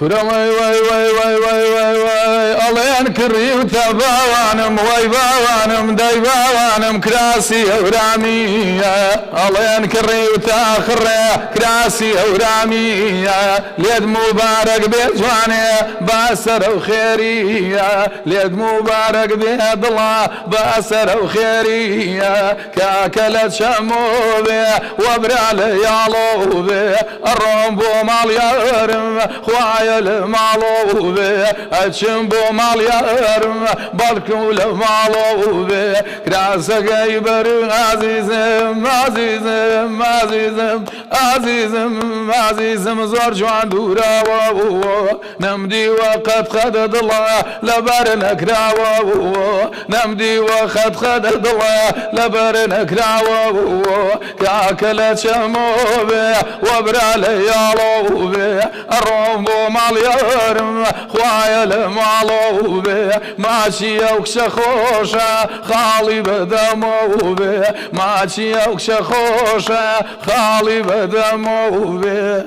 كرمي وي وي وي وي وي وي الله ينكري وتباوانم وي باوانم داي باوانم كراسي ورامية الله ينكري وتاخر كراسي ورامية ليد مبارك بجواني باسر وخيرية ليد مبارك بيد الله باسر وخيرية كاكلت شموبي وبرال يالوبي الرمبو مال يرم خوايا المالوبي اتشمبو مال يرم بالكو المالوبي كراسة قيبر عزيزم عزيزم عزيزم عزيزم عزيزم زور جوان دورا نمدي وقد خدد الله لبرنك راو نمدي وقد خدد الله لبرنك راو كاكلت شموبي وبرالي يالوبي الرمبو مال يرم خوايا المالوبي ماشي وكشا خوشة خالي بدموبي ماشي وكشا خوشة خالي بدموبي